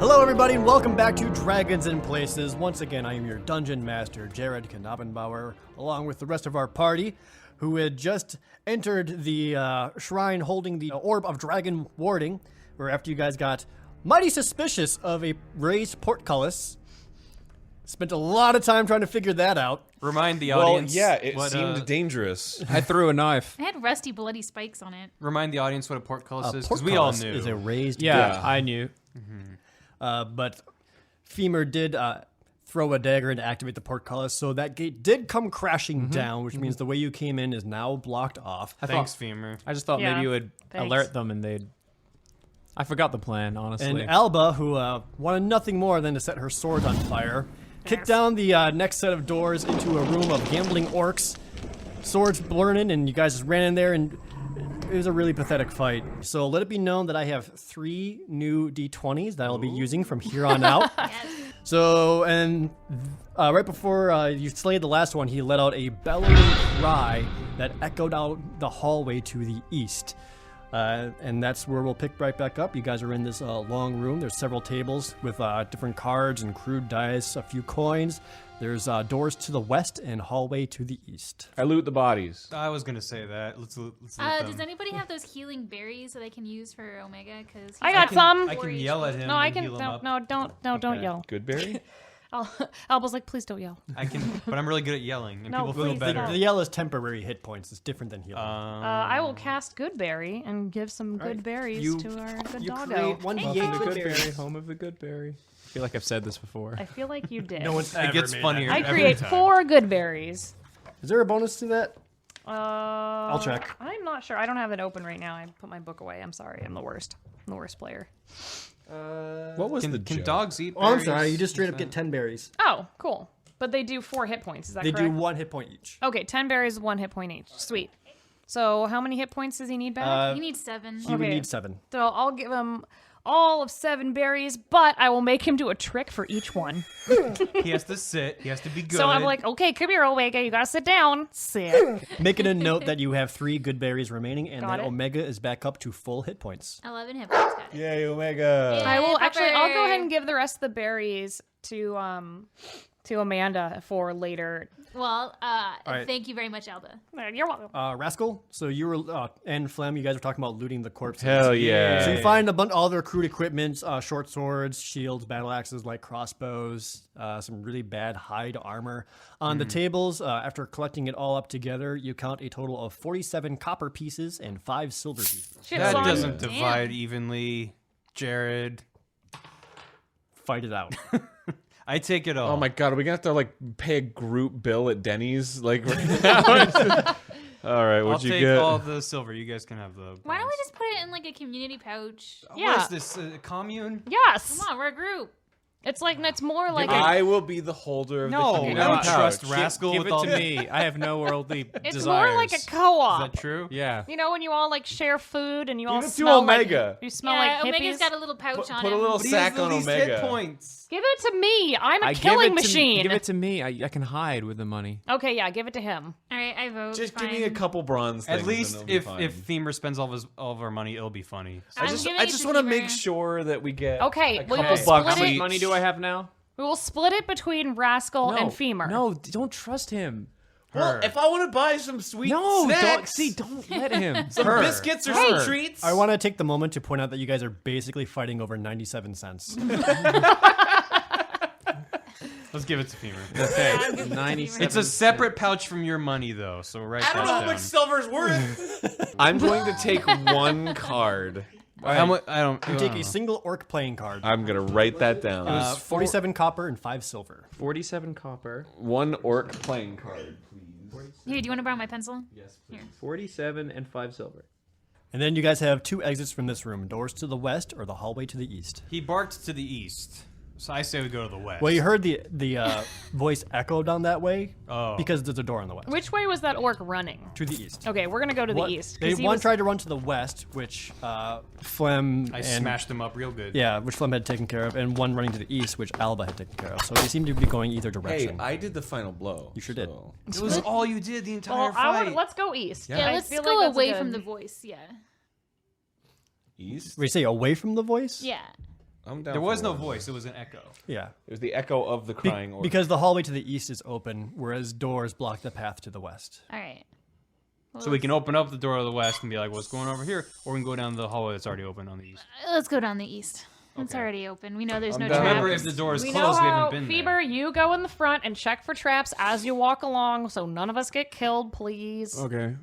Hello everybody and welcome back to Dragons in Places. Once again, I am your Dungeon Master, Jared Knabenbauer, along with the rest of our party, who had just entered the shrine holding the Orb of Dragon Warding, where after you guys got mighty suspicious of a raised portcullis. Spent a lot of time trying to figure that out. Remind the audience. Well, yeah, it seemed dangerous. I threw a knife. It had rusty, bloody spikes on it. Remind the audience what a portcullis is, because Portcullis we all knew. is a raised Yeah, I knew. but Femur did throw a dagger and activate the portcullis, so that gate did come crashing down, which means the way you came in is now blocked off. Thanks, Femur. I just thought Yeah, maybe you would thanks. alert them and they'd... I forgot the plan, honestly. And Alba, who wanted nothing more than to set her sword on fire, kicked down the next set of doors into a room of gambling orcs, swords burning, and you guys just ran in there, and it was a really pathetic fight. So let it be known that I have 3 new D20s that I'll be using from here on out. So, and right before you slayed the last one, he let out a bellowing cry that echoed out the hallway to the east. And that's where we'll pick right back up. You guys are in this long room. There's several tables with different cards and crude dice, a few coins. There's doors to the west and hallway to the east. I loot the bodies. I was going to say that. Let's loot Does anybody have those healing berries that I can use for Omega? Because I got some. I can yell at him No, I and can. heal him up. No, don't yell. Goodberry? Alba's like, please don't yell. I can, but I'm really good at yelling, and No, people feel please better. don't. The yellow is temporary hit points. It's different than healing. I will cast Goodberry and give some good berries You- to our good you doggo. create 1d8 good berries. home of the Goodberry. I feel like I've said this before. I feel like you did. No one's It ever gets made funnier. that. I every create time. 4 good berries. Is there a bonus to that? I'll check. I'm not sure. I don't have it open right now. I put my book away. I'm sorry. I'm the worst. I'm the worst player. What was the Can joke? dogs eat Oh, I'm berries? sorry. You just straight up get 10 berries. Oh, cool. But they do 4 hit points. Is that They correct? do 1 hit point each. Okay, 10 berries, 1 hit point each. Sweet. So how many hit points does he need back? You need 7. He would Okay. need 7. So I'll give him all of 7 berries, but I will make him do a trick for each one. He has to sit. He has to be good. So I'm like, okay, come here, Omega. You gotta sit down. Sit. Making a note that you have 3 good berries remaining, and Got that it. Omega is back up to full hit points. 11 hit points, got it. Yay, Omega. Yeah. I will actually. I'll go Pepper. ahead and give the rest of the berries to Amanda for later. Well, right. thank you very much, Alba. You're welcome. Rascal, so you were, and Flem, you guys were talking about looting the corpses. Hell yeah. So you find all their crude equipment, short swords, shields, battle axes, light crossbows, some really bad hide armor. On the tables, after collecting it all up together, you count a total of 47 copper pieces and 5 silver pieces. Shit, that so I'm- doesn't Damn. divide evenly, Jared. Fight it out. I take it all. Oh my god, are we gonna have to like pay a group bill at Denny's? Like right now? All right, I'll what'd you take get? all the silver. You guys can have the. Why don't we bonus. just put it in like a community pouch? Yeah. What is this? Commune? Yes. Come on, we're a group. It's like it's more like I will be the holder of No, the I community don't pouch. trust Rascal Give with it all to me. I have no worldly it's desires. more like a Is co-op. that true? Yeah. You know when you all like share food and you all Give it to smell Omega. like you smell Yeah, like Omega's hippies. got a little pouch on Put a him. little But he has sack the on least Omega. hit points. Give it to me. I'm a I give killing it to- machine. Give it to me. I can hide with the money. Okay, yeah, give it to him. All right, I vote. Just give fine. me a couple bronze things. At least and it'll be if fine. Femur spends all of our money, it'll be funny. I'm I just giving it to want to make Femur. sure that we get Okay, a we will couple split bucks it. How much each. money do I have now? We will split it between Rascal and Femur. No, don't trust him. Well, if I want to buy some sweet No, snacks, don't let him. some Her. biscuits or Her. some treats. I want to take the moment to point out that you guys are basically fighting over 97 cents. Let's give it to Femur. Okay, 97. It's a separate pouch from your money, though. So write I don't that know how down. much silver's worth. I'm going to take 1 card. How much? I don't. You take a single orc playing card. I'm gonna write that down. It was 47 copper and 5 silver. 47 copper. 1 orc playing card, please. Here, do you want to borrow my pencil? Yes, please. 47 and 5 silver. And then you guys have 2 exits from this room, doors to the west or the hallway to the east. He barked to the east, so I say we go to the west. Well, you heard the voice echo down that way Oh. because there's a door on the west. Which way was that orc running? To the east. Okay, we're gonna go to the What- east. They 'cause he one was- tried to run to the west, which Flem I and smashed him up real good. yeah, which Flem had taken care of, and one running to the east, which Alba had taken care of. So they seem to be going either Hey, direction. I did the final blow. You sure did. so- It was all you did the entire Well, fight. let's go east. Yeah, I let's feel go like that's away good- from the voice. Yeah. East? We say away from the voice? Yeah. I'm down. There was for no one. voice. It was an echo. Yeah. It was the echo of the crying orc. Because the hallway to the east is open, whereas doors block the path to the west. All right. So we can open up the door to the west and be like, what's going on over here? Or we can go down the hallway that's already open on the east. Let's go down the east. It's Okay. already open. We know there's no down. Remember, traps. if the door is We know closed, we how, haven't been Fever, you go in the front and check for traps as you walk along, so none of us get killed, please. Okay.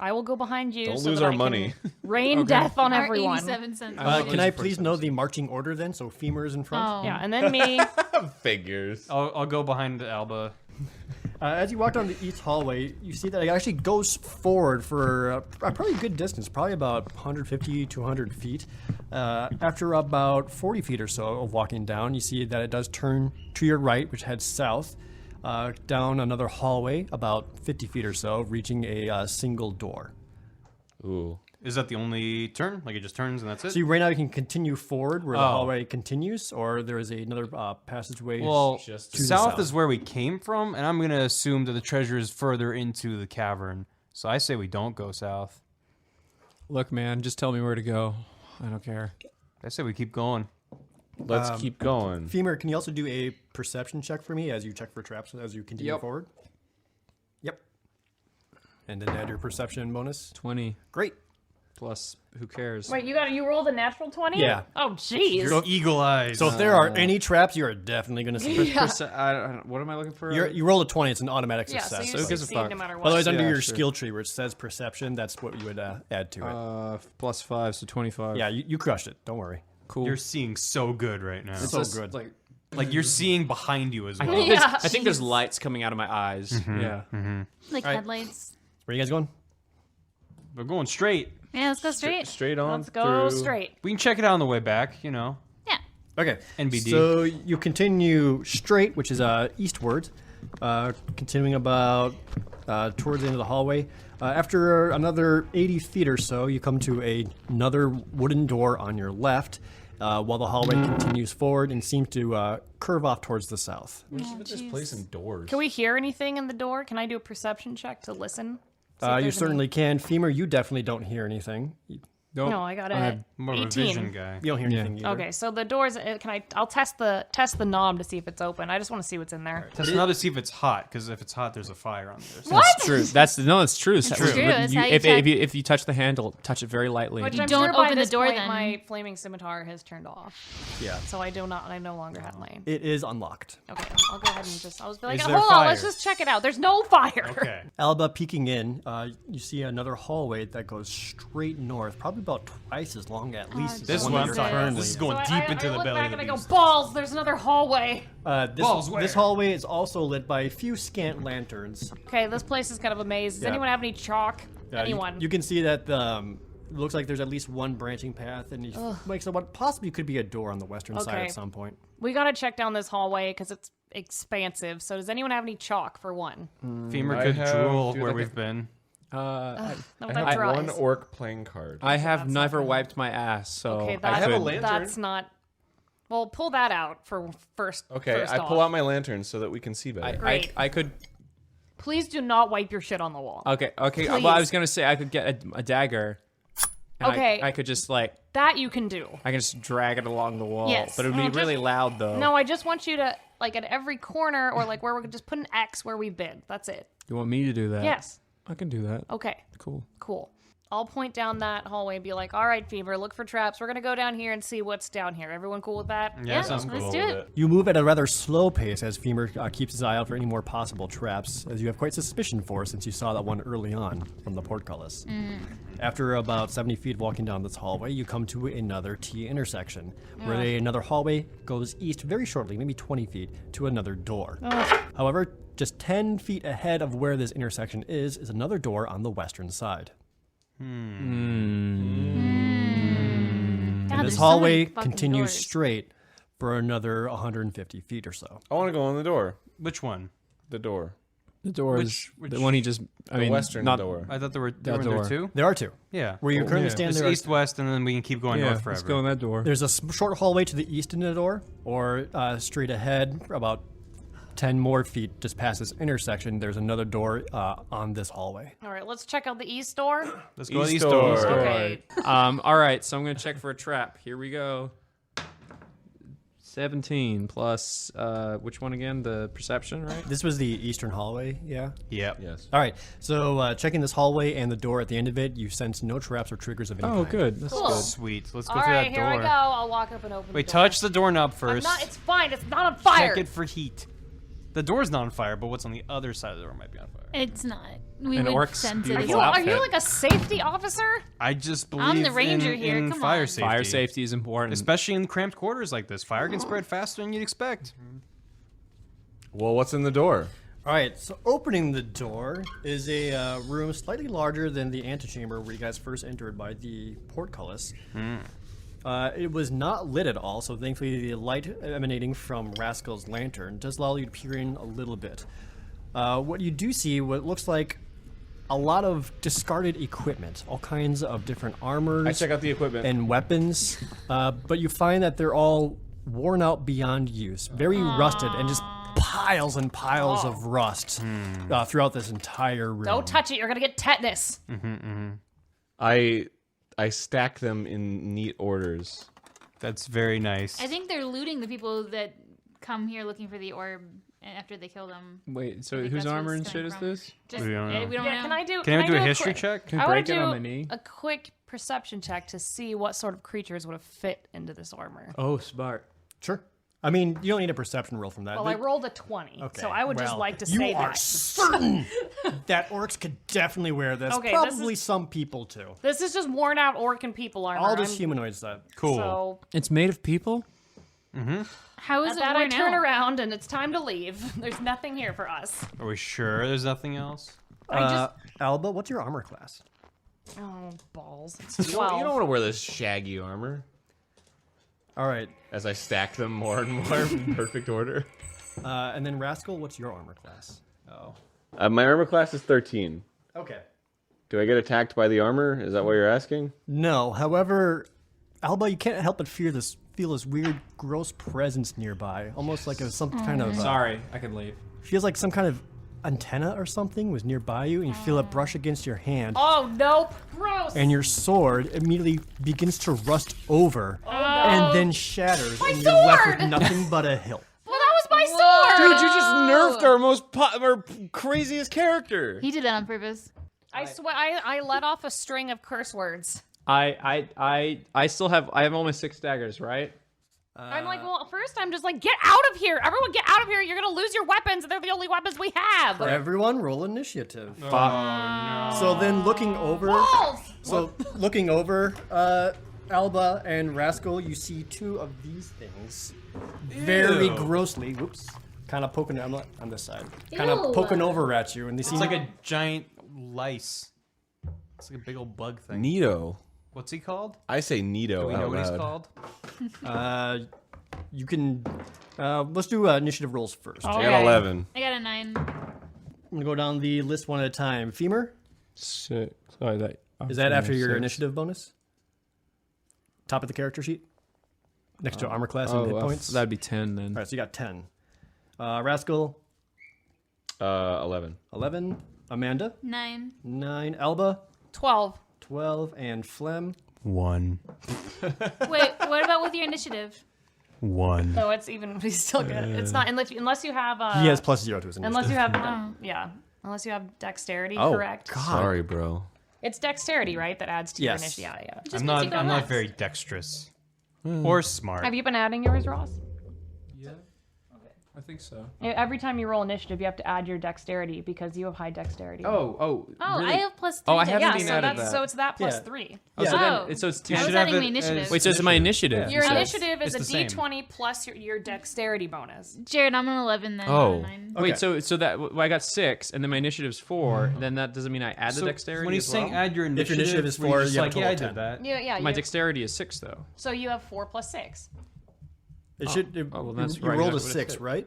I will go behind you. Don't so lose that our I can money. Rain death on Our everyone. 87 cents. Can I please know the marching order then? So Femur is in front. Oh. Yeah, and then me. Figures. I'll go behind Alba. As you walk down the east hallway, you see that it actually goes forward for a probably good distance, probably about 150 to 200 feet. After about 40 feet or so of walking down, you see that it does turn to your right, which heads south, down another hallway, about 50 feet or so, reaching a single door. Ooh. Is that the only turn? Like it just turns and that's it? So right now you can continue forward where the Oh. hallway continues, or there is another passageway. Well, Just to the south south. is where we came from, and I'm going to assume that the treasure is further into the cavern. So I say we don't go south. Look, man, just tell me where to go. I don't care. I say we keep going. Let's keep going. Femur, can you also do a perception check for me as you check for traps as you continue Yep. forward? Yep. And then add your perception bonus. 20 Great. plus, who cares? Wait, you rolled a natural 20? Yeah. Oh, jeez. You're eagle eyes. So if there are any traps, you are definitely going to see. I don't, what am I looking for? You roll a 20, it's an automatic Yeah, so success. you who gives a succeed fuck? no matter what. Otherwise, under Yeah, your sure. skill tree where it says perception, that's what you would add to it. Plus 5, so 25. Yeah, you crushed it. Don't worry. Cool. You're seeing so good right now. So good. Like you're seeing behind you as well. Yeah. I think there's lights coming out of my eyes. Yeah. Like All right. headlights. Where are you guys going? We're going straight. Yeah, let's go straight. Straight on. Let's go through. straight. We can check it out on the way back, you know. Yeah. Okay. NBD. So you continue straight, which is eastward, continuing about towards the end of the hallway. After another 80 feet or so, you come to another wooden door on your left, while the hallway continues forward and seems to curve off towards the south. We should put this place indoors. Can we hear anything in the door? Can I do a perception check to listen? See if You there's any- certainly can. Femur, you definitely don't hear anything. You Nope. No, I got I a have More of a 18. vision guy. don't hear anything either. Okay, so the doors. I'll test the knob to see if it's open. I just want to see what's in there. Test now to see if it's hot, because if it's hot, there's a fire on there. So What? True. That's true. It's true. That's how you check. if you touch the handle, touch it very lightly. Which You I'm don't sure by open the this door point, then. My flaming scimitar has turned off, Yeah. so I no longer have my. It is unlocked. Okay, I'll go ahead and I'll just be like, Is there hold on, let's fire? just check it out. There's no fire. Okay. Alba peeking in, you see another hallway that goes straight north, probably about twice as long at least. as This the is one what that I'm you're talking about. currently This is in. going So deep into I the look belly back of the and I go, beast. balls. There's another hallway. Balls, where? This hallway is also lit by a few scant lanterns. Okay, this place is kind of a maze. Does Yeah. anyone have any chalk? You- Anyone? You, can see that it looks like there's at least one branching path, and makes what possibly could be a door on the western side Okay. at some point. We gotta check down this hallway because it's expansive. So does anyone have any chalk for one? Femur I could have- drool do where like a- we've been. No, I that have dries. one orc playing card. I have that's never not- wiped my ass, so Okay, I have a could. lantern. that's not. Well, pull that out for first. Okay, first I pull off. out my lantern so that we can see better. Great. I could. Please do not wipe your shit on the wall. Okay. Well, I Please. was gonna say I could get a dagger. and Okay. I could just like That you can do. I can just drag it along the wall. Yes. But it would be Just- really loud though. No, I just want you to like at every corner or like where we could just put an X where we've been. That's it. You want me to do that? Yes. I can do that. Okay. Cool. Cool. I'll point down that hallway and be like, all right, Fever, look for traps. We're going to go down here and see what's down here. Everyone cool with that? Yeah, sounds cool. let's do it. You move at a rather slow pace as Femur keeps his eye out for any more possible traps, as you have quite suspicion for since you saw that one early on from the portcullis. After about 70 feet walking down this hallway, you come to another T intersection, where another hallway goes east very shortly, maybe 20 feet, to another door. However, just 10 feet ahead of where this intersection is another door on the western side. God, And there's this so hallway many fucking continues doors. straight for another 150 feet or so. I want to go in the door. Which one? The door. The door Which- is the one he just. I The mean, western not, door. I thought there were That there door. two. There are two. Yeah. Where you currently yeah. stand It's there. east, west, and then we can keep going Yeah, north forever. let's go in that door. There's a short hallway to the east in the door, or straight ahead, about 10 more feet just past this intersection. There's another door on this hallway. All right, let's check out the east door. Let's go to the East east door. door. Okay. All right, so I'm gonna check for a trap. Here we go. 17 plus which one again? The perception, right? This was the eastern hallway, yeah? Yep. Yes. All right, so checking this hallway and the door at the end of it, you sense no traps or triggers of any Oh, kind. good. That's Cool. good. Sweet. Let's go All through right, that here door. I go. I'll walk up and open Wait, the door. touch the doorknob I'm first. not, it's fine. It's not on fire. Check it for heat. The door's not on fire, but what's on the other side of the door might be on fire. It's not. We An would orc's sense it. Are beautiful you outfit. like a safety officer? I just believe I'm the ranger in, here, in come fire on. safety. Fire safety is important. Especially in cramped quarters like this. Fire can spread faster than you'd expect. Well, what's in the door? All right, so opening the door is a room slightly larger than the antechamber where you guys first entered by the portcullis. It was not lit at all, so thankfully the light emanating from Rascal's lantern does allow you to peer in a little bit. What you do see, what looks like a lot of discarded equipment, all kinds of different armors I check out the equipment. and weapons, but you find that they're all worn out beyond use, very rusted, and just piles and piles of rust throughout this entire room. Don't touch it. You're gonna get tetanus. I stack them in neat orders. That's very nice. I think they're looting the people that come here looking for the orb after they kill them. Wait, so think whose that's where armor it's and shit coming is from. this? Just, We don't know. we don't Yeah, know. can I do? Can I do a quick- history check? Can I I want break to it do on my knee? a quick perception check to see what sort of creatures would have fit into this armor. Oh, smart. Sure. I mean, you don't need a perception roll from that. Well, I rolled a 20, Okay, so I would just well, like to you say are that. certain that orcs could definitely wear this. Okay, this Probably is- some people too. This is just worn out orc and people armor. All this I'm- humanoid stuff. Cool. So It's made of people? How is at it that I worn turn out? around and it's time to leave. There's nothing here for us. Are we sure there's nothing else? I just Alba, what's your armor class? oh balls. It's You don't 12. want to wear this shaggy armor. All right. As I stack them more and more in perfect order. And then Rascal, what's your armor class? Oh. My armor class is 13. Okay. Do I get attacked by the armor? Is that what you're asking? No, however, Alba, you can't help but feel this weird, gross presence nearby, almost like some kind of. Sorry, I can leave. Feels like some kind of antenna or something was nearby you, and you feel it brush against your hand, Oh nope. Gross. and your sword immediately begins to rust over, and then shatters, and you're left with sword! nothing but a hilt. well, that was my sword. Dude, you just nerfed our our craziest character. He did that on purpose. I swear I let off a string of curse words. I still have all my 6 daggers, right? I'm like, well, first I'm just like, get out of here. Everyone get out of here. You're going to lose your weapons. They're the only weapons we have. Everyone, roll initiative. Oh, no. So then, looking over, Alba and Rascal, you see 2 of these things, very grossly. Whoops. Kind of poking. I'm on this side. Kind of Ew. poking over at you, and they seem It's like a giant lice. It's like a big old bug thing. Nito. What's he called? I say Nito Do we know out what he's loud. called? You can. Let's do initiative rolls first. I Okay. got 11. I got a 9. I'm gonna go down the list one at a time. Femur, 6. Sorry, is that after your initiative bonus? Top of the character sheet, next to armor class and hit points. That'd be 10 then. All right, so you got 10. Rascal, 11. 11. Amanda, 9. 9. Alba, 12. 12, and Flem. 1. Wait, what about with your initiative? 1. So it's even, he's still good. It's not, unless you have, He has +0 to his initiative. unless you have, yeah. Unless you have dexterity, Oh, correct? God. Sorry, bro. It's dexterity, right? That adds to Yes. your initiative. Yeah. Just I'm means you go not last. very dexterous or smart. Have you been adding yours, Ross? Yeah. I think so. Every time you roll initiative, you have to add your dexterity because you have high dexterity. Oh, really? I have +3. Oh, I to- haven't yeah. been So added that's that. so it's that plus Yeah. 3. Oh, so Oh. then, so it's I 10. was should adding have my it initiative. as- Wait, so it's my initiative. Your you said? initiative is It's a the same. d20 plus your dexterity bonus. Jared, I'm an 11 then. Oh. not a 9. Okay. Wait, so that well, I got 6, and then my initiative's 4. Then that doesn't mean I add the So dexterity. when he's as well? saying add your If initiative, your initiative is were you 4, just you have a like, total yeah, I of 10. did that. Yeah. My dexterity is 6 though. So you have 4 plus 6. It should. Oh, well, that's you right, rolled a exactly what it 6, said. right?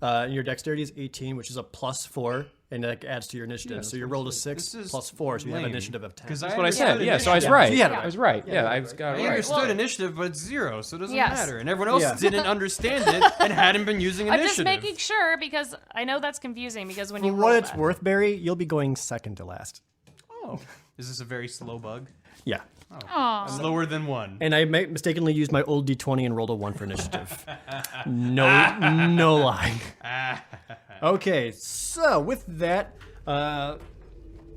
Yeah. Your dexterity is 18, which is a +4, and that adds to your initiative. Yeah, so that's you what rolled a it 6 This is plus 4, so you have an lame. initiative of 10. Because That's what I said. Yeah, so I was Yeah. right. So you had it I right. was right. Yeah, Yeah, you I had it got I it right. understood initiative, but it's 0, so it doesn't Yes. matter. And everyone else Yeah. didn't understand it and hadn't been using I'm initiative. just making sure because I know that's confusing because when For you what roll it's that- worth, Barry, you'll be going second to last. Oh. Is this a very slow bug? Yeah. Aw. Lower than 1. And I mistakenly used my old D20 and rolled a 1 for initiative. No lie. Okay, so with that,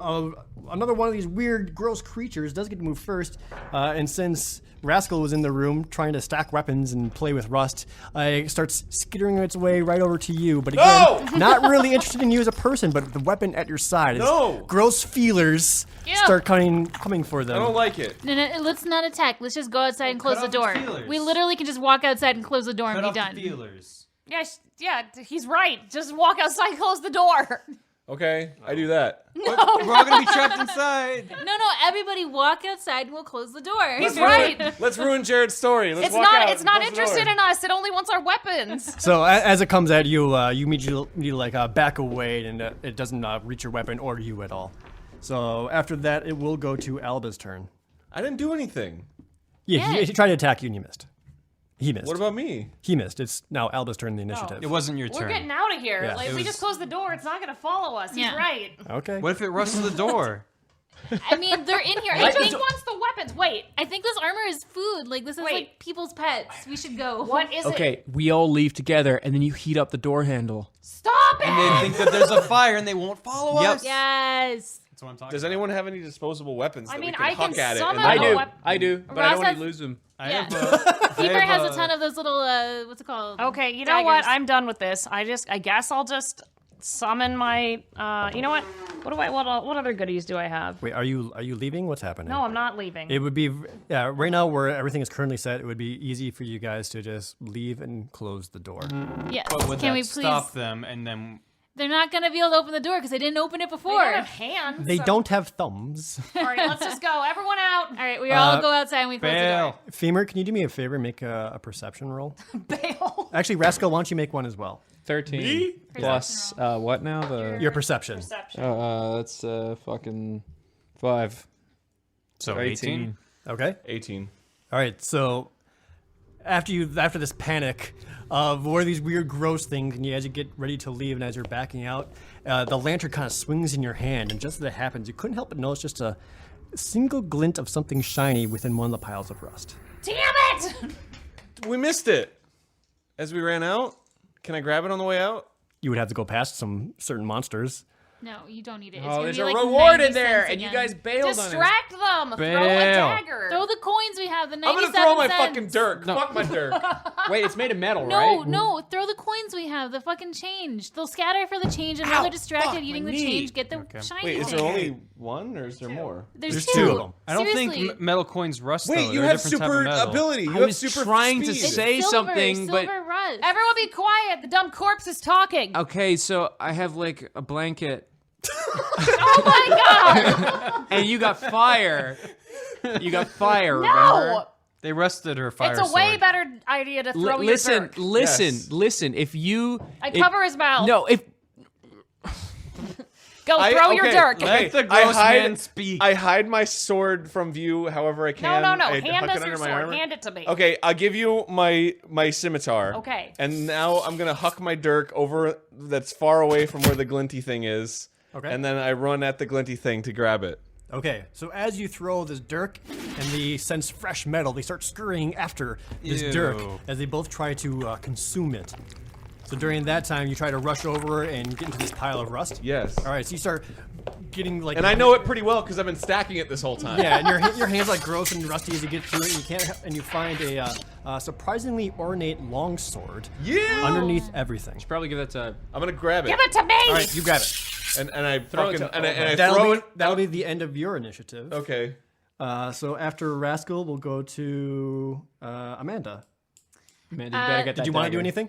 another one of these weird, gross creatures does get to move first. And since Rascal was in the room trying to stack weapons and play with rust, it starts skittering its way right over to you. But again, not really interested in you as a person, but the weapon at your side. No. Gross feelers start coming for them. I don't like it. No, let's not attack. Let's just go outside and close cut the off door. the feelers. We literally can just walk outside and close the door and Cut be off done. the feelers. Yeah, he's right. Just walk outside and close the door. Okay, I do that. We're all gonna be trapped inside. No, everybody walk outside and we'll close the door. He's right. Let's ruin Jared's story. Let's It's walk not. out It's and not close the interested door. in us. It only wants our weapons. So as it comes at you, you immediately like back away, and it doesn't reach your weapon or you at all. So after that, it will go to Alba's turn. I didn't do anything. Yeah, he tried to attack you and you missed. He missed. What about me? He missed. It's now Alba's turn in the initiative. It wasn't your We're turn. getting out of here. Yeah. Like, if we just close the door, it's not gonna follow us. Yeah. He's right. Okay. What if it rusts the door? I mean, they're in here. He just wants the weapons. Wait, I think this armor is food. Like, this is Wait. like people's pets. We should go. what is it? Okay, we all leave together, and then you heat up the door handle. Stop it! And they think that there's a fire and they won't follow Yep. us. Yes. That's what I'm talking Does about. anyone have any disposable weapons that I mean, we can I can huck at it? summon And I a then- do. wep- I do, but I Ross don't want has- to lose them. I Yeah. have Fever have has a ton of those little, what's it called? Okay, you know what? Daggers. I'm done with this. I guess I'll just summon my. You know what? What other goodies do I have? Wait, are you leaving? What's happening? No, I'm not leaving. It would be right now where everything is currently set. It would be easy for you guys to just leave and close the door. Yes. But would Can that we please? stop them and then... They're not gonna be able to open the door because they didn't open it They before. don't have hands. They so- don't have thumbs. All right, let's just go. Everyone out. All right, we all go outside and we close the door. Bail. Femur, can you do me a favor? Make a perception roll. Bail. Actually, Rascal, why don't you make one as well? 13 plus what now? The Your perception. that's fucking 5. So 18. Okay. 18. All right. So after this panic of where these weird, gross things, and as you get ready to leave, and as you're backing out, the lantern kind of swings in your hand, and just as that happens, you couldn't help but notice just a single glint of something shiny within one of the piles of rust. Damn it! We missed it. As we ran out, can I grab it on the way out? You would have to go past some certain monsters. No, you don't need it. It's Oh, gonna there's be a like reward 90 in there, cents and you again. guys bailed on it. Distract them. Throw a Bail. dagger. Throw the coins we have. The 97 I'm gonna throw my cents. fucking dirk. No. Fuck my dirk. Wait, it's made of metal, No, right? no, throw the coins we have. The fucking change. They'll scatter for the change, and while they're distracted fuck, eating my the knee. change, get the shiny Wait, is thing. there only one or is there more? There's two of them. I don't Seriously. think metal coins rust, though. Wait, you They're a have different type of super metal. ability. You I have was super trying to speed. say silver, something, but silver rust. Everyone be quiet. The dumb corpse is talking. okay, so I have like a blanket, Oh my god! and you got fire. You got fire. No! Remember? They rusted her fire It's a way sword. better idea to throw your Listen, dirk. listen, Yes. listen. If you, I cover his mouth. no, if Go throw your dirk. Let the I gross hide- man speak. I hide my sword from view however I can. No. I Hand huck us it your under my sword. armor. Hand it to me. Okay, I'll give you my scimitar. Okay. And now I'm gonna huck my dirk over that's far away from where the glinty thing is. Okay. And then I run at the glinty thing to grab it. Okay, so as you throw this dirk and they sense fresh metal, they start scurrying after this dirk Ew. as they both try to consume it. So during that time, you try to rush over and get into this pile of rust. Yes. All right, so you start getting like. And I know it pretty well because I've been stacking it this whole time. Yeah, and your hands like gross and rusty as you get through it. And you can't, and you find a surprisingly ornate longsword Yeah. underneath everything. probably give that to. I'm gonna grab it. Give it to me. All right, you grab it. And I Throw it fucking to- and I That'll throw be, it. that'll be the end of your initiative. Okay. So after Rascal, we'll go to Amanda. Man, you better get that. Did you want to do dagger. anything?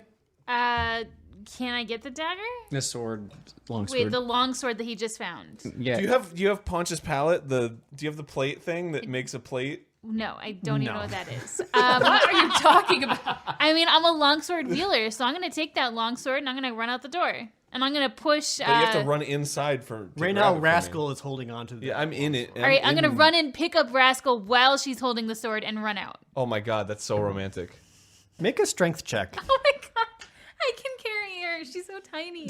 Can I get the dagger? The sword, long Wait, sword. the long sword that he just found. Yeah. Do you have Pontius palette? Do you have the plate thing that makes a plate? No, I don't even know what that is. What are you talking about? I mean, I'm a longsword dealer, so I'm gonna take that longsword and I'm gonna run out the door, and I'm gonna push. But you have to run inside for. Right now, Rascal is holding on to the. Yeah, I'm in it. All right, I'm gonna run in, pick up Rascal while she's holding the sword, and run out. Oh my god, that's so romantic. Make a strength check. Oh my god, I can carry her. She's so tiny.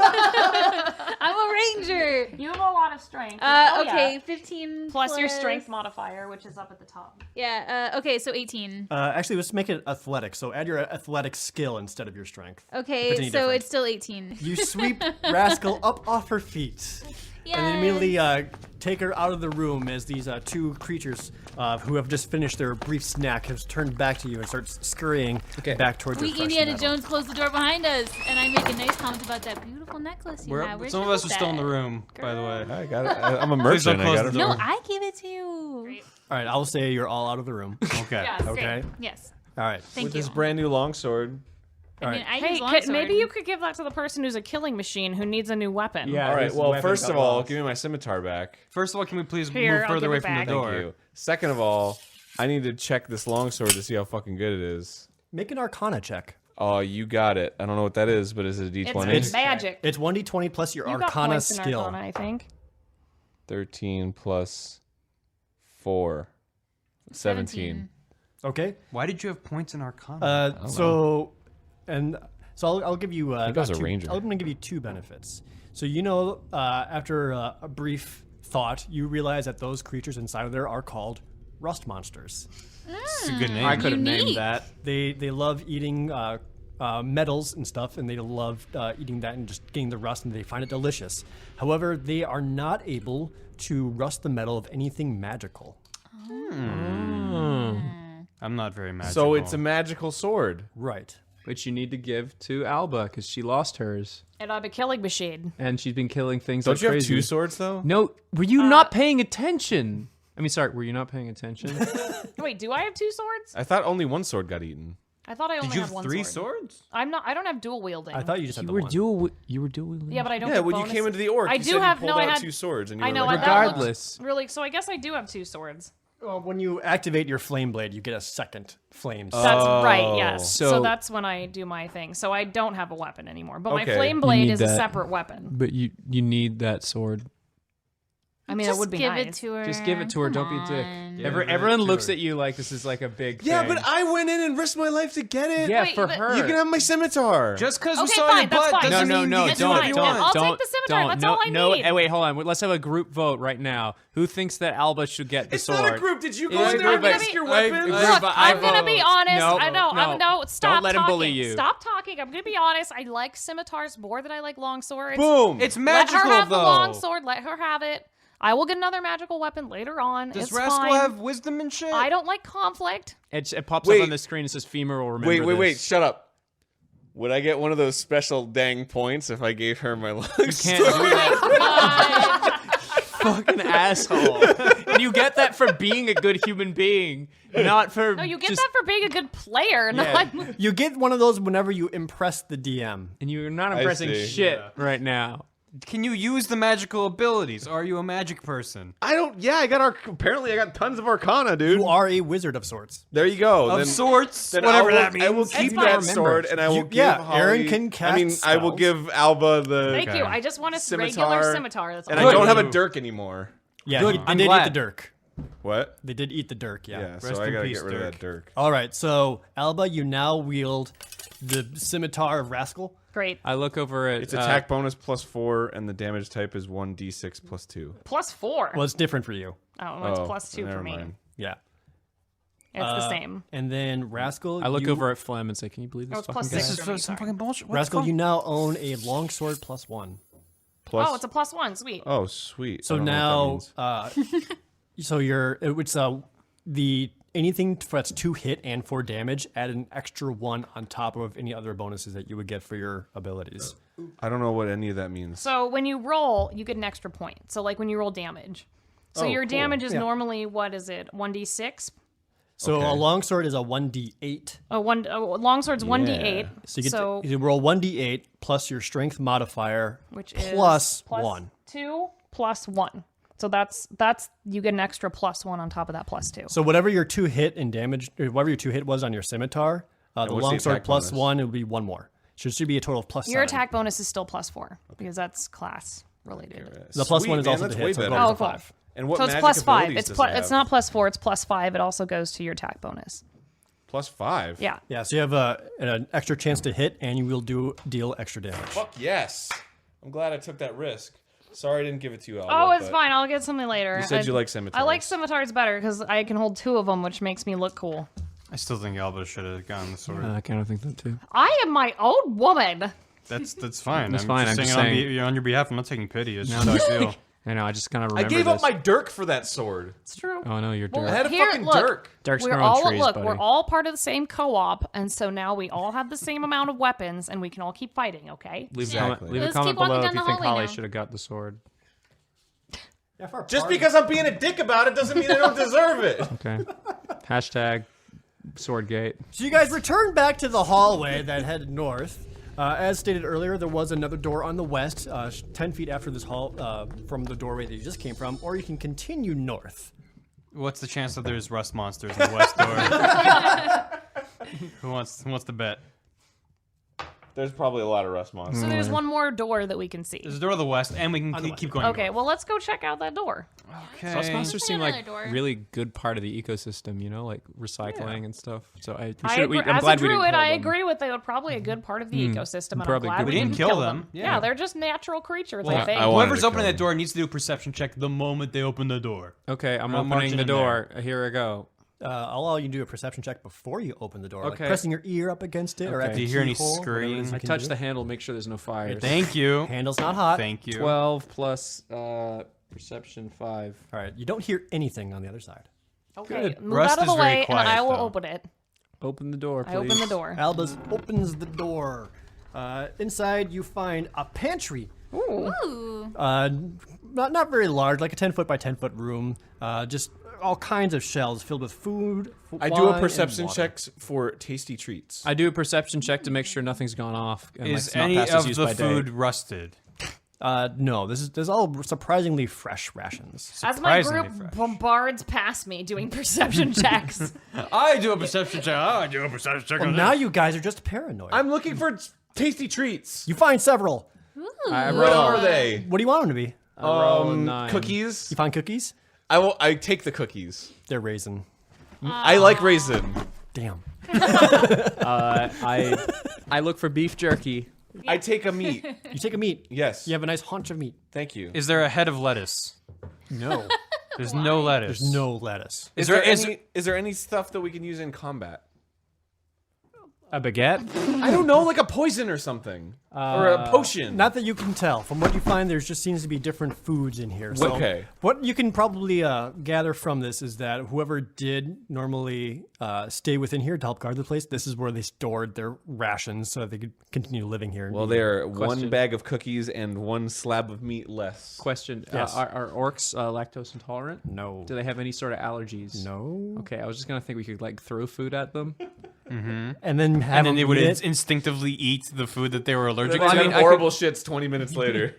I'm a ranger. You have a lot of strength. Okay, 15 Plus your strength modifier, which is up at the top. Yeah. Okay, so 18. Actually, let's make it athletic. So add your athletic skill instead of your strength. If it's Okay, any so different. it's still 18. You sweep Rascal up off her feet. Yes. And then immediately take her out of the room as these two creatures who have just finished their brief snack have turned back to you and start scurrying back towards We their fresh Indiana metal. Jones closed the door behind us, and I make a nice comment about that beautiful necklace you have. Where'd Some you of us get are still in the that? room, by the way. I got it. I'm a Please don't merchant. I close got the it. door. No, I give it to you. All right, I'll say you're all out of the room. Okay. Yes. Okay. Yes. All right. Thank With you. this brand new longsword. I mean, I Hey, use longsword. maybe you could give that to the person who's a killing machine who needs a new weapon. Yeah. All right. his Well, weapon first got of all, lost. give me my scimitar back. First of all, can we please Here, move I'll further give away it from the back. door? Thank you. Second of all, I need to check this longsword to see how fucking good it is. Make an Arcana check. Oh, you got it. I don't know what that is, but is it a D20? It's magic. It's 1d20 plus your You got Arcana points in skill. Arcana, I think. 13 plus 4. 17. Okay. Why did you have points in Arcana? I'll give you. think I was a two, ranger. I'm going to give you two benefits. So after a brief thought, you realize that those creatures inside of there are called rust monsters. It's a good name. I could have Unique. named that. They love eating metals and stuff, and they love eating that and just getting the rust, and they find it delicious. However, they are not able to rust the metal of anything magical. I'm not very magical. So it's a magical sword. Right. Which you need to give to Alba because she lost hers And I'm a killing machine. and she's been killing things Don't like you have crazy. 2 swords, though? No, were you not paying attention? I mean, sorry, were you not paying attention? Wait, do I have 2 swords? I thought only 1 sword got eaten. I thought I only Did you had have 1 3 sword. swords? I don't have dual wielding. I thought you just had you the were one. dual. Yeah, but I don't. Yeah, get when you bonus. came into the orc, I you do said have you pulled no. I out had 2 swords, and you I were know. like, that looked Regardless. really. So I guess I do have 2 swords. When you activate your flame blade, you get a second flame. That's right. Yes. So So- that's when I do my thing. So I don't have a weapon anymore. But my Okay. flame You blade need is a that. separate weapon. But you need that sword. I mean, Just it would be give nice. it to her. Just give it to her. Come Don't be a dick. on. Yeah, Everyone give it looks to her. at you like this is like a big yeah, thing. but I went in and risked my life to get it. Yeah, Wait, for but- her. You can have my scimitar. Just because we Okay, saw fine, your that's butt fine. doesn't No, mean no, you no, get to don't. do what you want. I'll don't, take the scimitar, don't. that's no, all I no, need. Wait, hold on. Let's have a group vote right now. Who thinks that Alba should get the It's sword? not a group. Did you go It's in a there and group, risk but- your I- weapons? group, Look, I I'm gonna vote. be honest. No, I know. no. Stop Don't let him talking. bully you. Stop talking. I'm gonna be honest. I like scimitars more than I like long swords. Boom. It's Let magical, her have though. the long sword. Let her have it. I will get another magical weapon later on. Does it's Rascal fine. have wisdom and shit? I don't like conflict. It pops Wait. up on the screen and says femur will remember Wait. this. Shut up. Would I get one of those special dang points if I gave her my long You can't do that. Fucking asshole. And you get that for being a good human being, not for No, you get just, that for being a good player. Yeah. Not You get one of those whenever you impress the DM. and you're not impressing see. shit right now. Can you use the magical abilities? Are you a magic person? I don't. Yeah, apparently I got tons of Arcana, dude. You are a wizard of sorts. There you go. Of then, sorts, then whatever I will, that means. I will keep fine. that Remember. sword, and I will give yeah, Holly, Aaron can I mean, cast I will spells. give Alba the. Thank Okay. you. I just want a Scimitar, regular scimitar. That's all And I I want. don't have a dirk anymore. Yeah, Good, they I'm did glad. eat the dirk. What? They did eat the dirk, yeah. Yeah, Rest so I in gotta peace, get rid of Dirk. that dirk. All right, so Alba, you now wield the scimitar of Rascal. Great. I look over at It's attack bonus +4, and the damage type is 1d6 +2. +4. Well, it's different for you. Oh, well, it's +2 never for me. mind. Yeah. It's the same. And then Rascal, I look you, over at Flem and say, "Can you believe this Oh, it's fucking +6 guy?" This is for me, some sorry. fucking bullshit. What's Rascal, called? you now own a longsword +1. Plus, Oh, it's a +1. Sweet. oh, sweet. So I don't know what that now, means. so it's the anything that's 2 hit and 4 damage, add an extra 1 on top of any other bonuses that you would get for your abilities. I don't know what any of that means. So when you roll, you get an extra point. So like when you roll damage. So Oh, your cool. damage is Yeah. normally, what is it, 1d6? So Okay. a longsword is a 1d8. Longsword's 1d8. So you roll 1d8 plus your strength modifier, which is plus 1. 2 plus 1. So that's you get an extra +1 on top of that +2. So whatever your 2 hit and damage, or whatever your 2 hit was on your scimitar, the what's the longsword attack plus bonus? 1, it would be 1 more. So it should be a total of +7. Your attack bonus is still +4 because that's class related. The plus Sweet, 1 is man, also that's the way hit, so it better. goes Oh, to cool. 5. And what So it's magic +5. abilities It's does it it's have? not +4. It's +5. It also goes to your attack bonus. +5. Yeah. Yeah, so you have an extra chance to hit, and you will deal extra damage. Fuck yes. I'm glad I took that risk. Sorry I didn't give it to you, Alba. Oh, it's but fine. I'll get something later. You said you like scimitars. I like scimitars better because I can hold 2 of them, which makes me look cool. I still think Alba should have gotten the sword. I kind of think that too. I am my own woman. That's fine. That's fine, I'm just saying saying- on your behalf. I'm not taking pity. It's just how I feel. I know. I just kind of I remember gave up this. my dirk for that sword. It's true. Oh no, you're Well, I Dirk. had a Here, fucking look. dirk. Dirk's We're growing all trees, look. buddy. We're all part of the same co-op, and so now we all have the same amount of weapons, and we can all keep fighting. Okay. Leave, Exactly. leave a Let's comment keep walking below if down you the think hallway Holly now. should have got the sword. Yeah, for a Just party. because I'm being a dick about it doesn't mean I don't deserve it. Okay. Hashtag Swordgate. So you guys return back to the hallway that headed north. As stated earlier, there was another door on the west, 10 feet after this hall from the doorway that you just came from, or you can continue north. What's the chance that there's rust monsters in the west door? Who wants to bet? There's probably a lot of rust monsters. So there's one more door that we can see. There's a door to the west, and we can keep going. Okay, well let's go check out that door. Okay. Rust monsters Check seem out like another door. really good part of the ecosystem, you know, like recycling and stuff. So I I'm agree, glad as a we didn't druid, kill I them. agree with they were probably a good part of the ecosystem, and I'm Probably glad good. we We didn't didn't kill them. them. Yeah. Yeah. They're just natural creatures. Well, I think. I wanted Whoever's to opening kill that door needs to do a perception check the moment they open the door. Okay, I'm I'm marching opening the in door. Here I go. I'll allow you to do a perception check before you open the door, like Okay. pressing your ear up against it, or Okay. at Do the you hear any keyhole, whatever it is screaming? you I can touch do. the handle, make sure there's no fires. Thank you. Handle's not hot. Thank you. 12 plus perception 5. All right, you don't hear anything on the other side. Okay, move Rust out of the is very way, and quiet, I will though. open it. Open the door, please. I open the door. Albus opens the door. Inside, you find a pantry. Ooh. Not very large, like a 10-foot by 10-foot room. Just all kinds of shelves filled with food. I do wine, a and perception water. check for tasty treats. I do a perception check to make sure nothing's gone off. And like, Is it's not any past its of use the by day. food rusted? No, this is all surprisingly fresh rations. As my Surprisingly group fresh. bombards past me doing perception checks. I do a perception check. I do a perception check. Well, on now this. you guys are just paranoid. I'm looking for tasty treats. You find several. I What roll, are they? What do you want them to be? I roll a 9. Cookies. You find cookies? I take the cookies. They're raisin. I like raisin. Damn. I look for beef jerky. I take a meat. You take a meat. Yes. You have a nice haunch of meat. Thank you. Is there a head of lettuce? No. There's no lettuce. There's no lettuce. Is there any stuff that we can use in combat? A baguette? I don't know, like a poison or something, or a potion. Not that you can tell. From what you find, there just seems to be different foods in here. So Okay. What you can probably gather from this is that whoever did normally stay within here to help guard the place, this is where they stored their rations so that they could continue living here. Well, they're one Question. bag of cookies and one slab of meat less. Question. Yes. Are orcs lactose intolerant? No. Do they have any sort of allergies? No. Okay, I was just gonna think we could like throw food at them. And then have And then them they would eat it. instinctively eat the food that they were allergic Well, to. I mean, horrible shits 20 minutes later.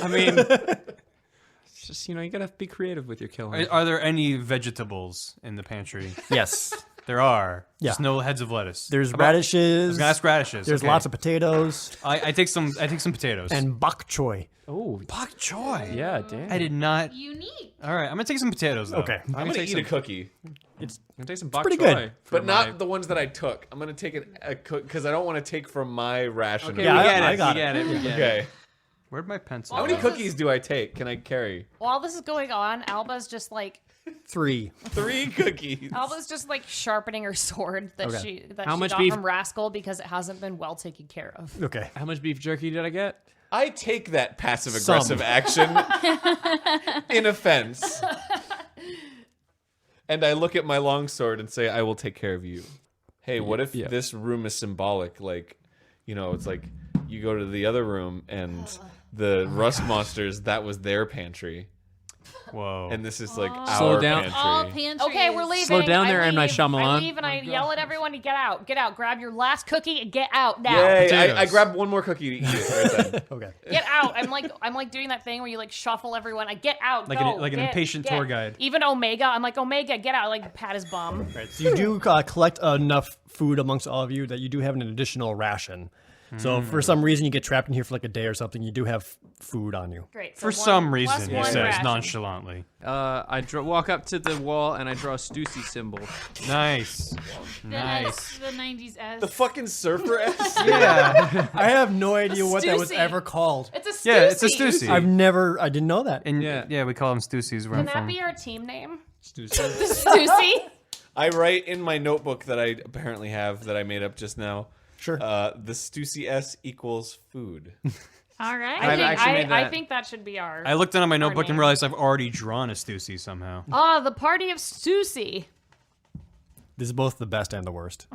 I mean, it's just you gotta be creative with your killing. Are there any vegetables in the pantry? Yes. There are. Yeah. Just no heads of lettuce. There's How about- I radishes. was gonna ask radishes. There's okay. lots of potatoes I take some potatoes. and bok choy. Oh, bok choy. yeah, damn. I did not. Unique. All right, I'm gonna take some potatoes though. Okay. I'm gonna take eat some- a cookie, I'm gonna take some bok pretty choy good. for but not my- the ones that I took. I'm gonna take a cook because I don't want to take from my ration. Okay, Yeah, we get I it. got we it. get it. We get it. Okay. Where'd my pencil? How many go? cookies do I take? Can I carry? While this is going on, Alba's just like 3. 3 cookies. Alba's just like sharpening her sword that Okay. she How she much got beef- from Rascal because it hasn't been well taken care of. Okay. How much beef jerky did I get? I take that passive aggressive action in offense. And I look at my longsword and say, I will take care of you. Hey, what if Yeah. this room is symbolic? Like, it's like you go to the other room and the rust monsters, that was their pantry. Whoa. And this is like Slow our down. pantry. All pantries. Okay, we're leaving. Slow down there, I M. Night leave. Shyamalan. I leave and I yell at everyone to get out. Get out. Grab your last cookie and get out now. Yay, I Potatoes. grabbed one more cookie to eat it right then. Okay. Get out. I'm like doing that thing where you like shuffle everyone. I get out. Like go, an get, impatient get. tour guide. Even Omega, I'm like, Omega, get out. I like pat his bum. Right. So you do collect enough food amongst all of you that you do have an additional ration. So for some reason you get trapped in here for like a day or something. You do have food on you. Great. So For one- some plus reason, he one says ration. nonchalantly. I walk up to the wall and I draw a Stussy symbol. Nice. That's the 90s S. The fucking surfer S. Yeah. I have no idea what that was Stussy. ever called. It's a Stussy. Yeah, it's a Stussy. I didn't know that. And Yeah. yeah, we call them Stussies where Can I'm that from. be our team name? Stussy. Stussy? I write in my notebook that I apparently have that I made up just now. Sure. The Stussy S equals food. All right. I've actually made I that. think that should be our. I looked down at my notebook and name. realized I've already drawn a Stussy somehow. The party of Stussy. This is both the best and the worst.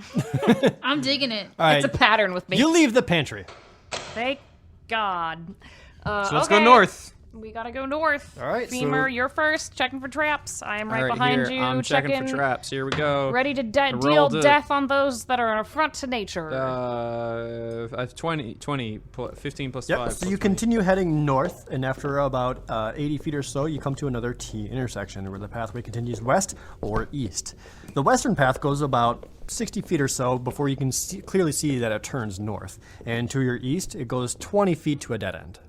I'm digging it. All right. It's a pattern with me. You leave the pantry. Thank God. So let's go north. We gotta go north. All right, Femur, so- you're first. Checking for traps. I am right All right, behind here, you. I'm checking for traps. Here we go. Ready to deal rolled it. death on those that are an affront to nature. I have 20, 15 plus Yep. 5. So plus you 20. continue heading north, and after about 80 feet or so, you come to another T intersection where the pathway continues west or east. The western path goes about 60 feet or so before you can clearly see that it turns north. And to your east, it goes 20 feet to a dead end.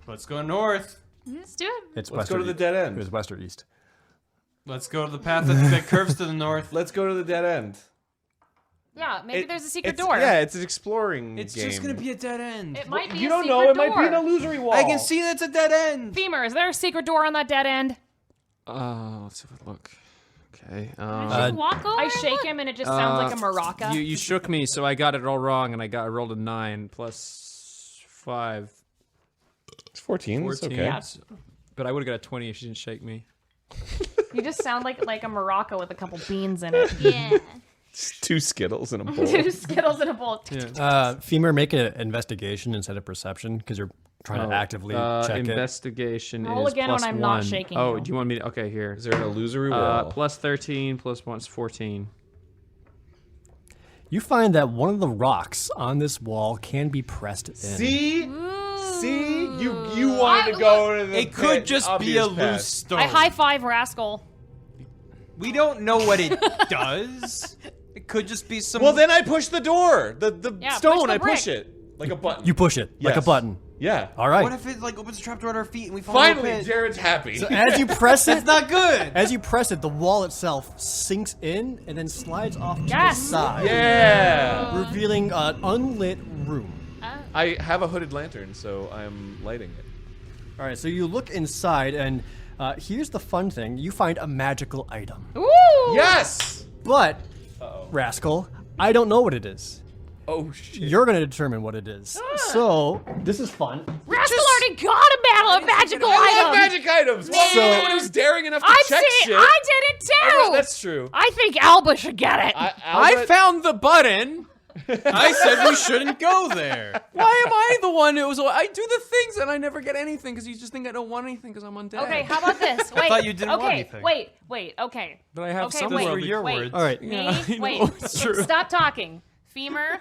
Let's go north. Let's do it. It's Let's west go or to the east. dead end. It was west or east. Let's go to the path that curves to the north. Let's go to the dead end. yeah, maybe there's a secret It's- door. Yeah, it's an exploring It's game. just gonna be a dead end. It might be You a don't secret know. It door. might be an illusory wall. I can see that's a dead end. Femur, is there a secret door on that dead end? Let's have a look. Okay. Just walk over. I and shake look. him and it just sounds like a maraca. You shook me, so I got it all wrong, and I rolled a 9 plus 5. It's 14. It's 14. okay. Yeah. But I would have got a 20 if she didn't shake me. You just sound like a maraca with a couple beans in it. Yeah. Two Skittles in a bowl. Two Skittles in a bowl. Femur, make an investigation instead of perception because you're trying to actively check it. Investigation Roll is again when plus I'm not 1. shaking Oh, you. do you want me to? Okay, here. Is there an illusory wall? Plus 13 plus 1 is 14. You find that one of the rocks on this wall can be pressed in. See, you wanted to go to the. It could pit, just be obvious a path. loose stone. I high five Rascal. We don't know what it does. It could just be some. Well, then I push the door. The Yeah, stone. push the I push brick. it like a button. You push it like a Yes. button. Yeah. All right. What if it like opens a trapdoor at our feet and we fall into Finally, a pit? Jared's happy. So as you press it, It's not good. as you press it, the wall itself sinks in and then slides off to Yes. the side, yeah. revealing an unlit room. I have a hooded lantern, so I'm lighting it. All right, so you look inside, and here's the fun thing: you find a magical item. Ooh! Yes. But, Rascal, I don't know what it is. Oh shit. You're going to determine what it is. So this is fun. Rascal already got a battle of magical I love items. magic items. Well, So- anyone who's daring enough to I've check seen. shit. I did it too. That's true. I think Alba should get it. I Albert- found the button. I said we shouldn't go there. Why am I the one who was? I do the things and I never get anything because you just think I don't want anything because I'm undead. Okay, how about this? Wait. thought you didn't want okay, anything. wait. Okay. But I have Okay, some wait, world- your wait. words. All right. Me? Yeah, I know, Wait. it's true. Stop talking. Femur.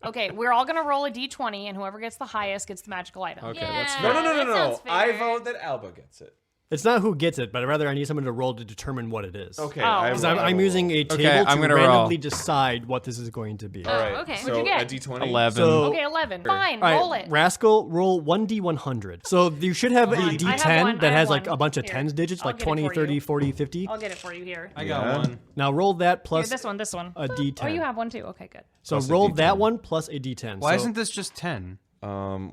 Okay, we're all gonna roll a d20, and whoever gets the highest gets the magical item. Okay, Yeah, that's No, that no. sounds I fair. vote that Alba gets it. It's not who gets it, but rather I need someone to roll to determine what it is. Okay. Oh. I Because roll. I'm using a table Okay, to I'm gonna roll. randomly decide what this is going to be. All right. okay. So What'd you get? a D20. 11. So, Okay, 11. Fine, all right, roll it. Rascal, roll 1d100. So you should have a on. I have d10 one, I that have has like one. a bunch of Here. tens digits, I'll like get it 20, for 30, you. 40, 50. I'll get it for you here. I got Yeah. one. Now roll that Here, plus this one. a d10. Oh, you have one too. Okay, good. So Plus a roll D10. that one plus a d10. Why So isn't this just 10?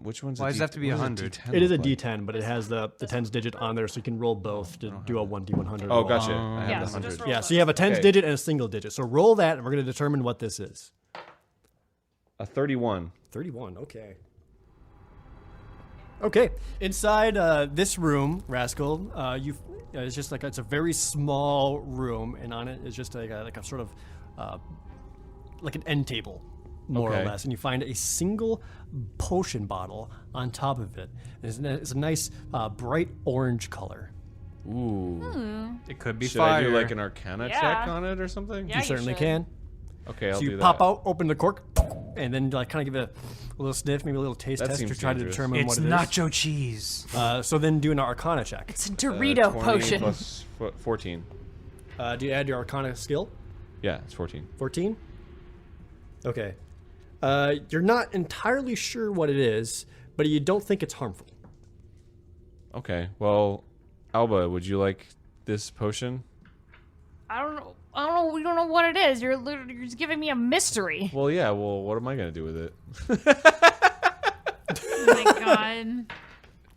Which one's? Why does it have to be 100? it is a d10, but it has the tens digit on there, so you can roll both to do a 1d100. Oh, roll. gotcha. I have Yeah, the so 100. just roll Yeah, those. so you have a tens Okay. digit and a single digit. So roll that, and we're going to determine what this is. A 31. 31, okay. Okay, inside this room, Rascal, it's just like it's a very small room, and on it is just like a sort of like an end table, more or Okay. less. And you find a single potion bottle on top of it. It's a nice bright orange color. Ooh. It could be Should fire. I do like an Arcana Yeah. check on it or something? Yeah, You you certainly should. can. Okay, I'll So do you that. pop out, open the cork, and then like kind of give it a little sniff, maybe a little taste That test to seems try to dangerous. determine It's what it is. nacho cheese. So then do an Arcana check. It's a Dorito 20 potion. plus 14. Do you add your Arcana skill? Yeah, it's 14. 14? Okay. You're not entirely sure what it is, but you don't think it's harmful. Okay. Well, Alba, would you like this potion? I don't know. We don't know what it is. You're just giving me a mystery. Well, yeah. Well, what am I gonna do with it? Oh my god.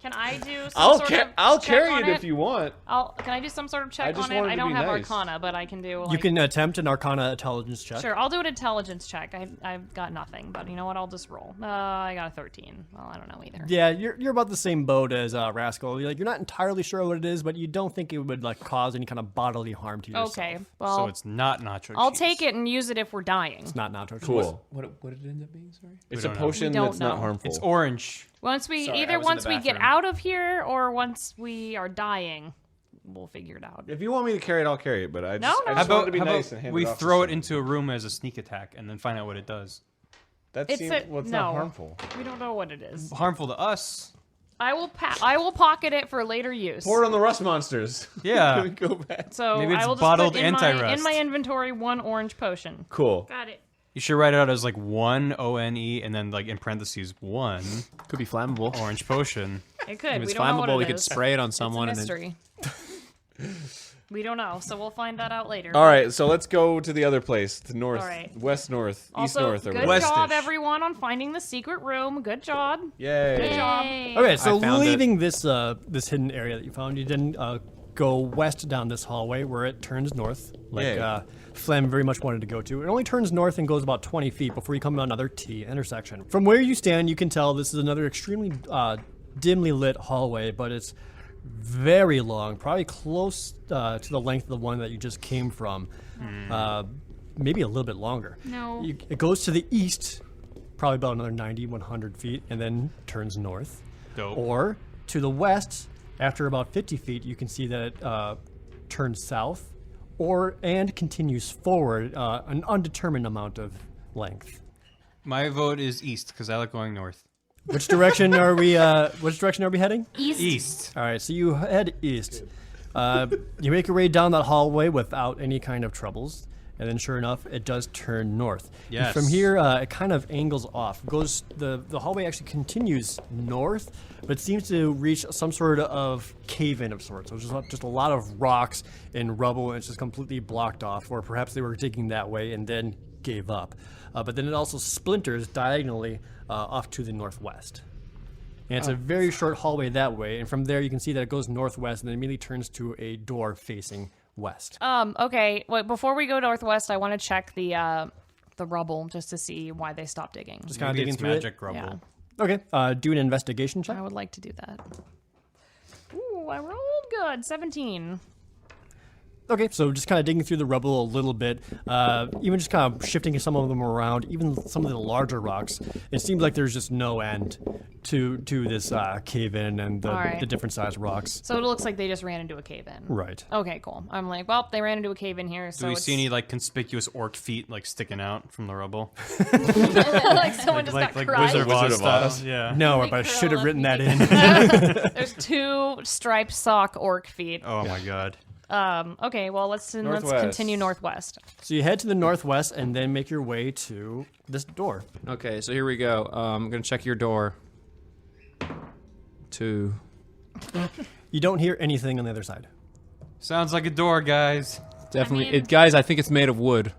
Can I do some I'll sort of I'll check carry on it if you want. Can I do some sort of check I just on it? wanted I to don't be have nice. Arcana, but I can do. Like, You can attempt an Arcana intelligence check. Sure, I'll do an intelligence check. I've got nothing, but you know what? I'll just roll. I got a 13. Well, I don't know either. Yeah, you're about the same boat as Rascal. You're not entirely sure what it is, but you don't think it would like cause any kind of bodily harm to yourself. Okay, well, So it's not nacho I'll cheese. take it and use it if we're dying. It's not nacho cheese. Cool. What did it end up being? Sorry. It's a don't know. potion We don't that's not know. harmful. It's orange. Once we Sorry, I either was in once the we get bathroom. out of here or once we are dying, we'll figure it out. If you want me to carry it, I'll carry it. But I just, No, I no. just How wanted about, to be how nice about and hand we it off to throw it someone. into a room as a sneak attack and then find out what it does? That It's seems no. not harmful. We don't know what it is. Harmful to us. I will pocket it for later use. Pour it on the rust monsters. Yeah. Go back. So Maybe it's I will just bottled put in anti-rust. my inventory one orange potion. Cool. Got it. You should write it out as like 1 ONE and then like in parentheses 1 Could be flammable. orange potion. It could. If We it's don't know what flammable, it we could is. spray it on It's a someone and then mystery. We don't know, so we'll find that out later. All right, so let's go to the other place, to north, All right. west, north, east, Also, north, or good whatever. job, Westish. everyone, on finding the secret room. Good job. Yay! Good job. Yay. Okay, so I found it. leaving this this hidden area that you found, you then go west down this hallway where it turns north, like Yay. Flem very much wanted to go to. It only turns north and goes about 20 feet before you come to another T intersection. From where you stand, you can tell this is another extremely dimly lit hallway, but it's very long, probably close to the length of the one that you just came from. Maybe a little bit longer. No. It goes to the east, probably about another 90, 100 feet, and then turns north. Dope. Or to the west, after about 50 feet, you can see that it turns south, and continues forward an undetermined amount of length. My vote is east because I like going north. Which direction are we? Which direction are we heading? East. All right, so you head east. You make your way down that hallway without any kind of troubles, and then sure enough, it does turn north. And Yes. from here, it kind of angles off. The hallway actually continues north, but seems to reach some sort of cave-in of sorts. So it's just a lot of rocks and rubble, and it's just completely blocked off. Or perhaps they were digging that way and then gave up. But then it also splinters diagonally off to the northwest. And it's a very short hallway that way, and from there you can see that it goes northwest and then immediately turns to a door facing west. Okay. Wait, before we go northwest, I want to check the rubble just to see why they stopped digging. Just kind of Maybe digging it's through magic rubble. Yeah. it. Okay, do an investigation check. I would like to do that. Ooh, I rolled good. 17. Okay, so just kind of digging through the rubble a little bit, even just kind of shifting some of them around, even some of the larger rocks. It seems like there's just no end to this cave-in and All right. the different sized rocks. So it looks like they just ran into a cave-in. Right. Okay, cool. I'm like, well, they ran into a cave-in here, so Do we it's see any like conspicuous orc feet like sticking out from the rubble? like someone just like got crushed. Wizard of Wizard Oz of style. Oz. Yeah. No, They but I curl should have up written and that in. There's 2 striped sock orc feet. Oh my god. Okay, well, let's Northwest. continue northwest. So you head to the northwest and then make your way to this door. Okay, so here we go. I'm gonna check your door. 2. You don't hear anything on the other side. Sounds like a door, guys. Definitely, mean- guys. I think it's made of wood.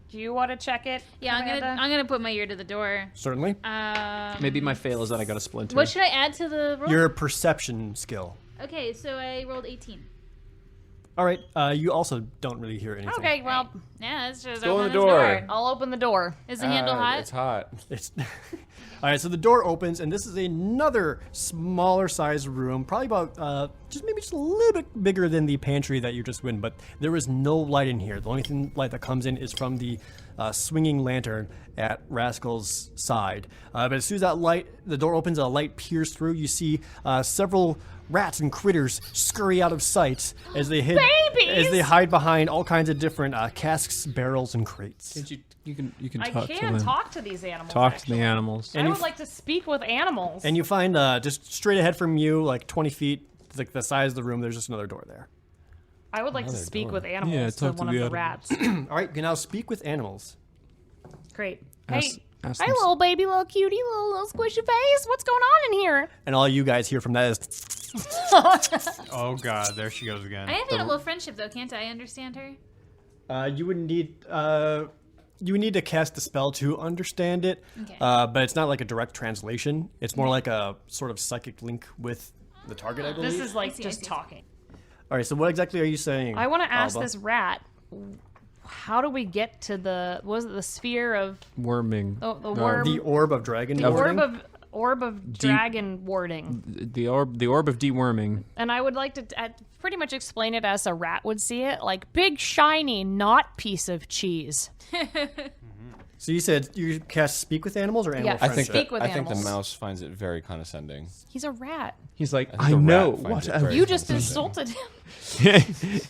Do you want to check it? Yeah, Amanda? I'm gonna put my ear to the door. Certainly. Maybe my fail is that I got a splinter. What should I add to the roll? Your perception skill. Okay, so I rolled 18. All right, you also don't really hear anything. Okay, well, Yeah, let's just Go in open the this door. I'll open the door. Is the handle hot? It's hot. It's all right. So the door opens, and this is another smaller sized room, probably about just a little bit bigger than the pantry that you just went. But there is no light in here. The only light that comes in is from the swinging lantern at Rascal's side. But as soon as the door opens, a light peers through. You see several rats and critters scurry out of sight as they hide behind all kinds of different casks, barrels, and crates. Can't you can I talk to can them. talk to these animals. Talk to actually. the animals. I would like to speak with animals. And you find just straight ahead from you, like 20 feet, like the size of the room, there's just another door there. I would like to speak with animals Yeah, to talk to one of the the rats. All right, you can now speak with animals. Great. Ask- Hey, Hi, little baby, little cutie, little squishy face. What's going on in here? And all you guys hear from that is, Oh God, there she goes again. I have animal friendship though, can't I understand her? you would need to cast the spell to understand it, Okay. but it's not like a direct translation. It's more like a sort of psychic link with the target, I believe. This is like I see, just I see. talking. All right, so what exactly are you saying? I want to ask Alba? this rat, how do we get to the, what was it, the sphere of, Worming. the worm, The orb of dragon. the warding? orb of dragon warding. The orb of deworming. And I would like to pretty much explain it as a rat would see it, like big, shiny, not piece of cheese. So you said you cast speak with animals or animal Yeah, I think friendship? Speak with I think the animals. mouse finds it very condescending. He's a rat. He's like, think I a rat know finds what it a very You just condescending. insulted him.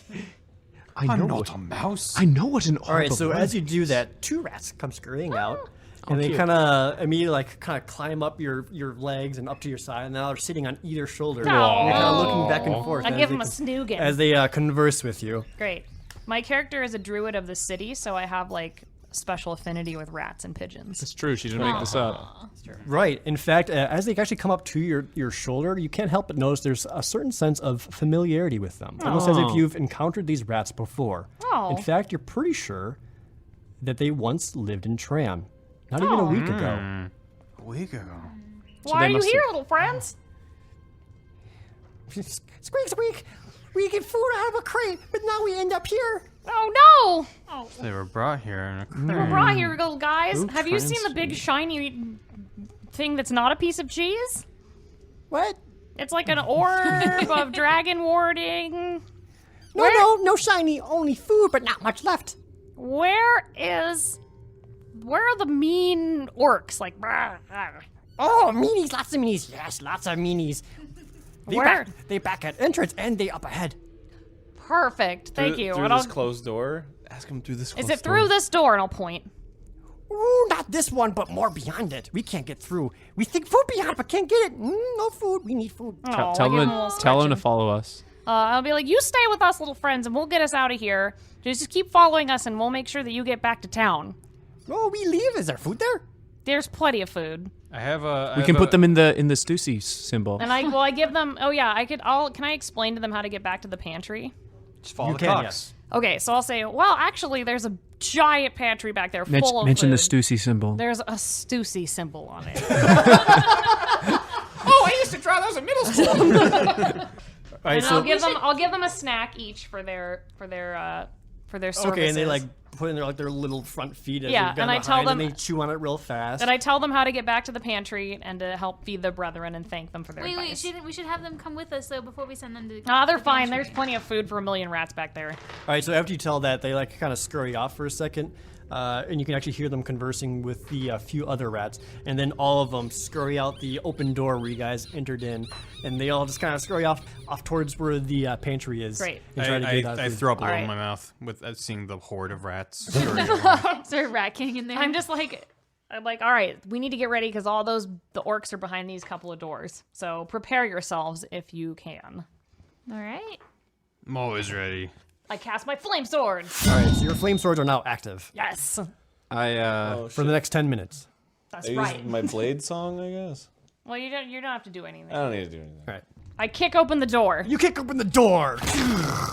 I know I'm what not a mouse. I know what an orb All right, of so worm- as you do that, 2 rats come scurrying out, and they cute. kind of immediately kind of climb up your legs and up to your side, and now they're sitting on either shoulder. And you're kind of looking back and forth. I as give they him a con- snoogin. as they converse with you. Great. My character is a druid of the city, so I have like special affinity with rats and pigeons. It's true. She didn't make this up. Right. In fact, as they actually come up to your shoulder, you can't help but notice there's a certain sense of familiarity with them. Almost as if Oh. you've encountered these rats before. Oh. In fact, you're pretty sure that they once lived in Tram. Not even a week ago. A week ago. Why they are you must here, have- little friends? Squeak, squeak! We get food out of a crate, but now we end up here. Oh no! They were brought here in a We're crate. brought here, little guys. Who Have you seen the big shiny thing that's not a piece of cheese? What? It's like an orb of dragon warding. No shiny, only food, but not much left. Where are the mean orcs? Like, Oh, meanies, lots of meanies. Yes, lots of meanies. Where? They back at entrance and they up ahead. perfect. Thank you. Through And this I'll- closed door. Ask him through this. is closed it through door. this door? And I'll point. Ooh, not this one, but more beyond it. We can't get through. We think food beyond, but can't get it. No food. We need food. Oh, Tell I give him, him a little tell him to scratching. follow us. I'll be like, you stay with us, little friends, and we'll get us out of here. Just keep following us, and we'll make sure that you get back to town. Oh, we leave. Is there food there? There's plenty of food. I have a. We can put them in the Stussy symbol. And I give them. Oh yeah, can I explain to them how to get back to the pantry? Just follow You the can, cocks. yes. Okay, so I'll say, well, actually, there's a giant pantry back there full of Mention the food. Stussy symbol. There's a Stussy symbol on it. Oh, I used to draw those in middle school. All right, And so I'll give them a snack each for their services. okay, and they like put in their little front feet. As Yeah, they've gone and I tell behind, and them- they chew on it real fast. And I tell them how to get back to the pantry and to help feed their brethren and thank them for their Wait, advice. we should have them come with us though before we send them to. Ah, they're the fine. pantry. There's plenty of food for a million rats back there. All right, so after you tell that, they like kind of scurry off for a second, and you can actually hear them conversing with the few other rats, and then all of them scurry out the open door where you guys entered in, and they all just kind of scurry off towards where the pantry is. Great. And try to get I food. throw up a little Alright. in my mouth with seeing the horde of rats. Sorry, Rat King in there. I'm like, all right, we need to get ready because the orcs are behind these couple of doors. So prepare yourselves if you can. All right. I'm always ready. I cast my flame sword. All right, so your flame swords are now active Yes, for the next 10 minutes. that's I right. use my blade song, I guess. Well, you don't have to do anything. I don't need to do anything. All right. I kick open the door. You kick open the door,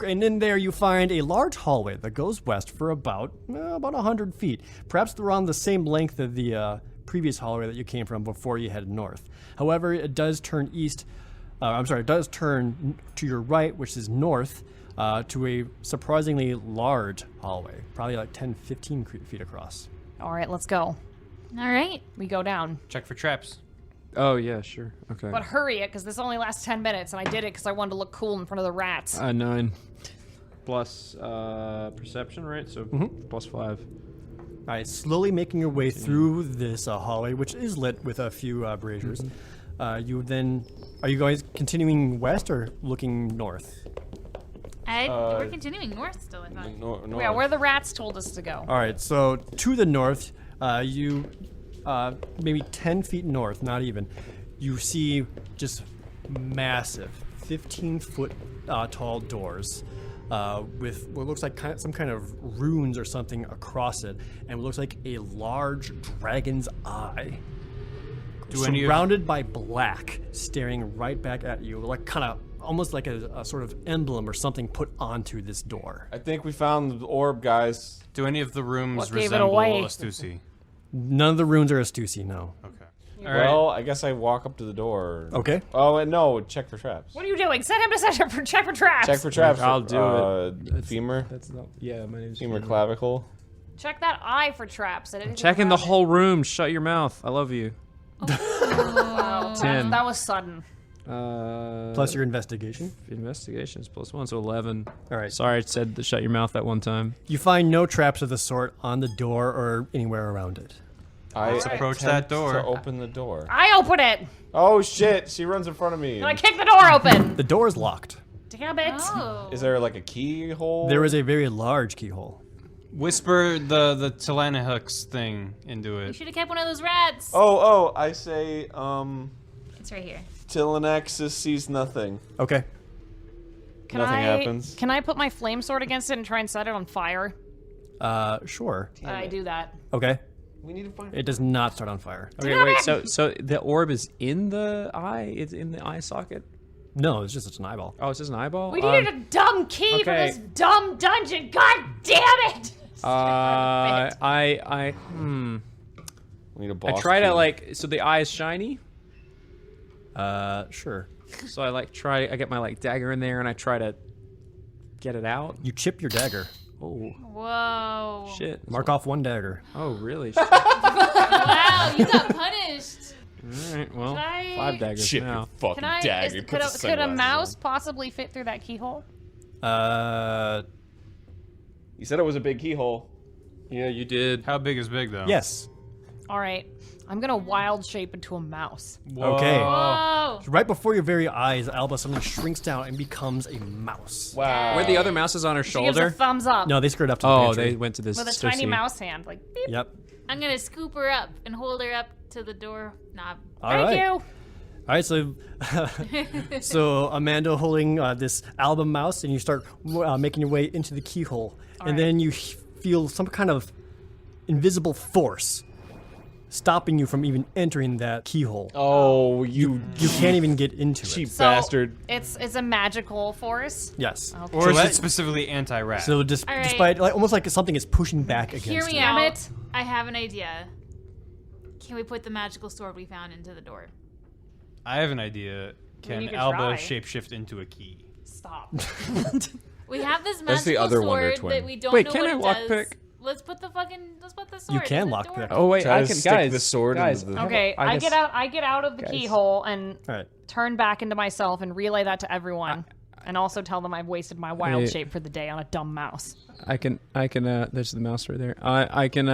and in there you find a large hallway that goes west for about 100 feet, perhaps around the same length of the previous hallway that you came from before you headed north. However, it does turn it does turn to your right, which is north, to a surprisingly large hallway, probably like 10, 15 feet across. All right, let's go. All right. We go down. Check for traps. Oh, yeah, sure. Okay. But hurry it, because this only lasts 10 minutes, and I did it because I wanted to look cool in front of the rats. 9 plus perception, right? So plus 5. All right, slowly making your way through this hallway, which is lit with a few braziers. Are you guys continuing west or looking north? We're continuing north still, I thought. Yeah, where the rats told us to go. All right, so to the north, you maybe 10 feet north, not even, you see just massive 15-foot tall doors with what looks like some kind of runes or something across it, and what looks like a large dragon's eye. Surrounded by black, staring right back at you, like kind of almost like a sort of emblem or something put onto this door. I think we found the orb, guys. Do any of the rooms What gave it resemble away? Astuci? None of the runes are Astuci, no. Okay. Well, I guess I walk up to the door. Okay. Oh, and no, check for traps. What are you doing? Send him to check for traps. Check for traps. I'll do it. Femur. That's not. Yeah, my name's Femur clavicle. Check that eye for traps. Checking the whole room. Shut your mouth. I love you. Oh, 10. that was sudden. Plus your investigation. Investigations +1, so 11. All right. Sorry, I said to shut your mouth that one time. You find no traps of the sort on the door or anywhere around it. Let's approach that door. To open the door. I open it. Oh shit! She runs in front of me. No, I kick the door open. The door is locked. Damn it. Oh. Is there like a keyhole? There is a very large keyhole. Whisper the Telanahux thing into You it. should have kept one of those rats. Oh! I say, It's right here. Tilanaxis sees nothing. Okay. Nothing happens. Can I put my flame sword against it and try and set it on fire? Sure. I do that. Okay. We need to find. It does not start on fire. Okay, wait. So the orb is in the eye. It's in the eye socket. No, it's an eyeball. Oh, it's just an eyeball. We needed a dumb key for okay. this dumb dungeon. God damn it! We need a boss. I try key. to like. So the eye is shiny. Sure. So I like try. I get my like dagger in there and I try to get it out. You chip your dagger. Oh Whoa. shit. Mark off one dagger. Oh really? Wow, you got punished. All right. Well, Can I- 5 daggers Chip now. your fucking Can I? dagger. Could a mouse possibly fit through that keyhole? You said it was a big keyhole. Yeah, you did. How big is big though? Yes. All right. I'm gonna wild shape into a mouse. Okay. Whoa. Right before your very eyes, Alba suddenly shrinks down and becomes a mouse. Wow. Where the other mouse is on her She gives a shoulder. thumbs up No, they screwed up to the Oh, pantry. they went to this. with a Stussy. tiny mouse hand. Like, beep. Yep. I'm gonna scoop her up and hold her up to the door knob. All Thank right. you. All right, so so Amanda holding this album mouse, and you start making your way into the keyhole, and then you feel some kind of invisible force stopping you from even entering that keyhole. Oh, you You can't even get into cheap it. So, bastard. It's a magical force. Yes. Or is it specifically anti-rat? So All right. despite like almost like something is pushing back against Hear me you. Damn out. it. I have an idea. Can we put the magical sword we found into the door? I have an idea. Can you can Alba try. shapeshift into a key? Stop. We have this That's the magical other Wonder sword Twin. that we don't Wait, know can what I it lockpick? does. Let's put the sword. You can in the lockpick. door. Oh wait, Try I to can stick guys. the sword guys, into the- Okay, I I just- get out of the keyhole and All right. turn back into myself and relay that to everyone. And also tell them I've wasted my wild Hey. shape for the day on a dumb mouse. I can. There's the mouse right there. I can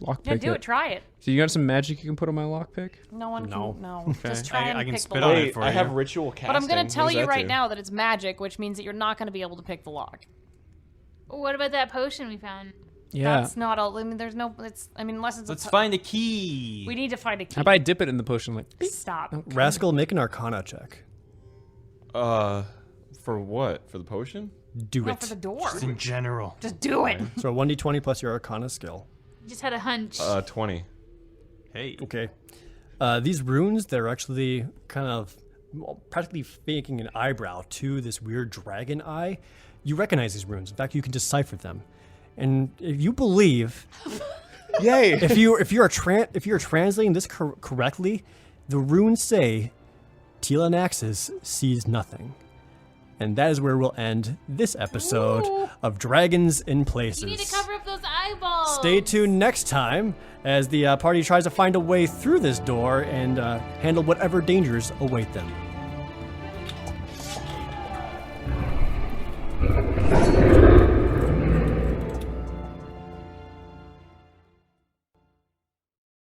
lockpick Yeah, do it. Try it. So you got some magic you can put on my lockpick? No one No. can. No. Just try and I can pick spit the on lock. it Wait, for I you. have ritual casting. But I'm gonna What tell does you that right do? now that it's magic, which means that you're not gonna be able to pick the lock. What about that potion we found? Yeah. That's not all. I mean, there's no. It's. I mean, unless it's. Let's a find a key. We need to find a key. How about I dip it in the potion like? beep? Stop. Rascal, make an Arcana check. For what? For the potion? Do No, it. for the door. in general. Just do it. So 1d20 plus your Arcana skill. Just had a hunch. 20. Hey. Okay. These runes, they're actually kind of practically faking an eyebrow to this weird dragon eye. You recognize these runes. In fact, you can decipher them. And if you believe, Yay! if you're translating this correctly, the runes say Telanaxis sees nothing. And that is where we'll end this episode of Dragons in Places. You need to cover up those eyeballs. Stay tuned next time as the party tries to find a way through this door and handle whatever dangers await them.